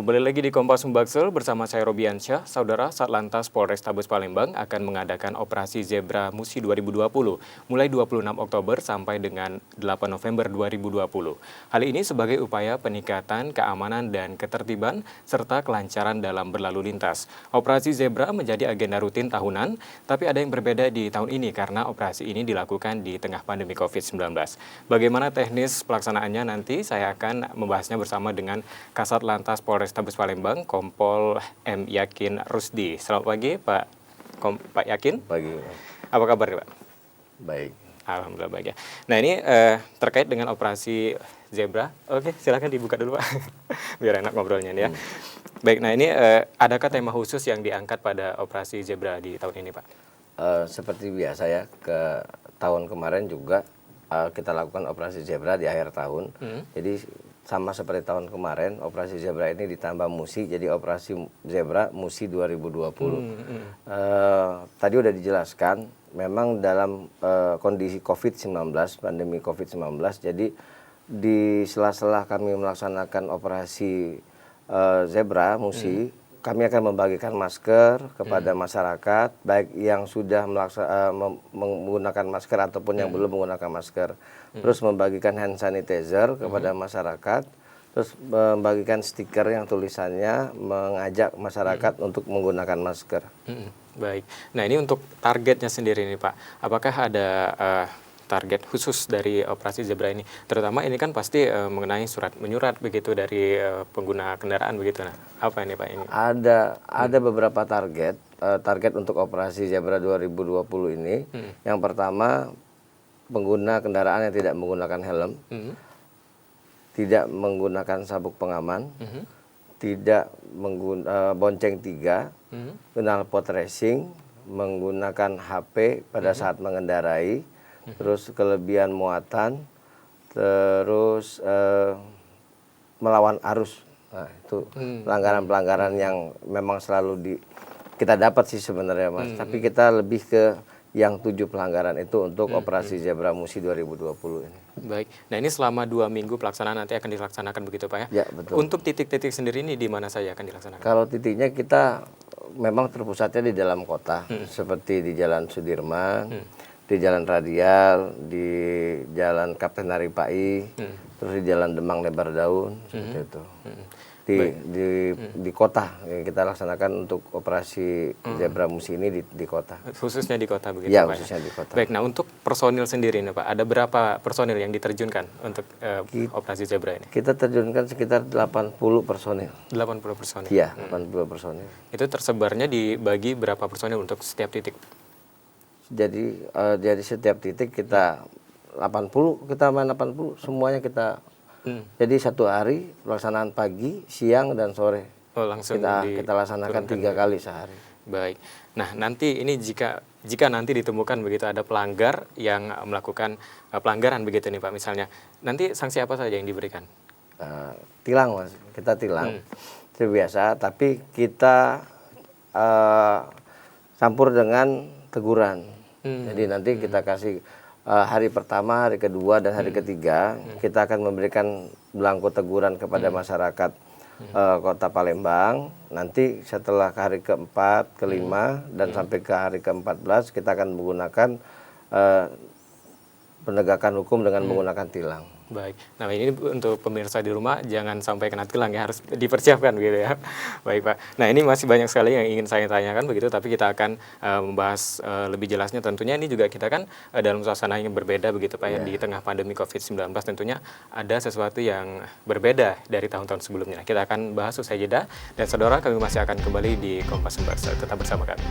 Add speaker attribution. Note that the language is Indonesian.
Speaker 1: Kembali lagi di Kompas Sumbaksel bersama saya Robiansyah. Saudara, Satlantas Polrestabes Palembang akan mengadakan operasi Zebra Musi 2020 mulai 26 Oktober sampai dengan 8 November 2020. Hal ini sebagai upaya peningkatan keamanan dan ketertiban serta kelancaran dalam berlalu lintas. Operasi Zebra menjadi agenda rutin tahunan, tapi ada yang berbeda di tahun ini karena operasi ini dilakukan di tengah pandemi COVID-19. Bagaimana teknis pelaksanaannya nanti saya akan membahasnya bersama dengan Kasat Lantas Polrestabes Palembang, Kompol M. Yakin Rusdi. Selamat pagi, Pak Yakin.
Speaker 2: Pagi.
Speaker 1: Apa kabar, Pak?
Speaker 2: Baik.
Speaker 1: Alhamdulillah baik ya. Nah ini terkait dengan operasi Zebra. Oke, silakan dibuka dulu, Pak. Biar enak ngobrolnya nih ya. Baik, nah ini adakah tema khusus yang diangkat pada operasi Zebra di tahun ini, Pak?
Speaker 2: Seperti biasa ya, ke tahun kemarin juga kita lakukan operasi Zebra di akhir tahun. Jadi sama seperti tahun kemarin, operasi Zebra ini ditambah Musi, jadi operasi Zebra Musi 2020. Tadi udah dijelaskan, memang dalam kondisi COVID-19, pandemi COVID-19, jadi di sela-sela kami melaksanakan operasi Zebra Musi, kami akan membagikan masker kepada masyarakat, baik yang sudah menggunakan masker ataupun yang belum menggunakan masker. Terus membagikan hand sanitizer kepada masyarakat, terus membagikan stiker yang tulisannya mengajak masyarakat untuk menggunakan masker.
Speaker 1: Baik, nah ini untuk targetnya sendiri nih Pak, apakah ada target khusus dari operasi Zebra ini? Terutama ini kan pasti mengenai surat menyurat begitu dari pengguna kendaraan begitu. Nah, apa ini Pak ini?
Speaker 2: Ada beberapa target untuk operasi Zebra 2020 ini. Yang pertama, pengguna kendaraan yang tidak menggunakan helm, tidak menggunakan sabuk pengaman, tidak bonceng 3, knalpot racing, menggunakan HP pada saat mengendarai, terus kelebihan muatan, terus melawan arus. Nah, itu pelanggaran-pelanggaran yang memang selalu kita dapat sih sebenarnya, Mas. Tapi kita lebih ke yang 7 pelanggaran itu untuk operasi Zebra Musi 2020 ini.
Speaker 1: Baik, nah ini selama 2 minggu pelaksanaan nanti akan dilaksanakan begitu Pak ya?
Speaker 2: Ya, betul.
Speaker 1: Untuk titik-titik sendiri ini di mana saja akan dilaksanakan?
Speaker 2: Kalau titiknya kita memang terpusatnya di dalam kota, seperti di Jalan Sudirman, di Jalan Radial, di Jalan Kapten Naripai, terus di Jalan Demang Lebar Daun, seperti itu. Di kota yang kita laksanakan untuk operasi Zebra Musi ini di kota.
Speaker 1: Khususnya di kota begitu
Speaker 2: ya,
Speaker 1: Pak?
Speaker 2: Khususnya di kota.
Speaker 1: Baik, nah untuk personil sendiri nih Pak, ada berapa personil yang diterjunkan untuk operasi Zebra ini?
Speaker 2: Kita terjunkan sekitar 80 personil.
Speaker 1: 80 personil?
Speaker 2: Iya, 80 personil.
Speaker 1: Itu tersebarnya dibagi berapa personil untuk setiap titik?
Speaker 2: Jadi setiap titik kita 80, kita main 80, semuanya kita. Jadi satu hari pelaksanaan pagi, siang, dan sore.
Speaker 1: Oh, langsung
Speaker 2: kita laksanakan 3 kali sehari.
Speaker 1: Baik. Nah nanti ini jika nanti ditemukan begitu ada pelanggar yang melakukan pelanggaran begitu nih Pak misalnya, nanti sanksi apa saja yang diberikan?
Speaker 2: Tilang, Mas. Kita tilang. Itu biasa, tapi kita campur dengan teguran. Jadi nanti kita kasih hari pertama, hari kedua, dan hari ketiga kita akan memberikan belangko teguran kepada masyarakat Kota Palembang. Nanti setelah hari keempat, kelima, dan sampai ke hari ke-14 kita akan menggunakan penegakan hukum dengan menggunakan tilang.
Speaker 1: Baik, nah ini untuk pemirsa di rumah jangan sampai kena tilang ya, harus dipersiapkan gitu ya. Baik Pak, nah ini masih banyak sekali yang ingin saya tanyakan begitu, tapi kita akan membahas lebih jelasnya. Tentunya ini juga kita kan dalam suasana yang berbeda begitu Pak ya, di tengah pandemi COVID-19 tentunya ada sesuatu yang berbeda dari tahun-tahun sebelumnya. Kita akan bahas usai jeda, dan saudara kami masih akan kembali di Kompas Sumbaksel, tetap bersama kami.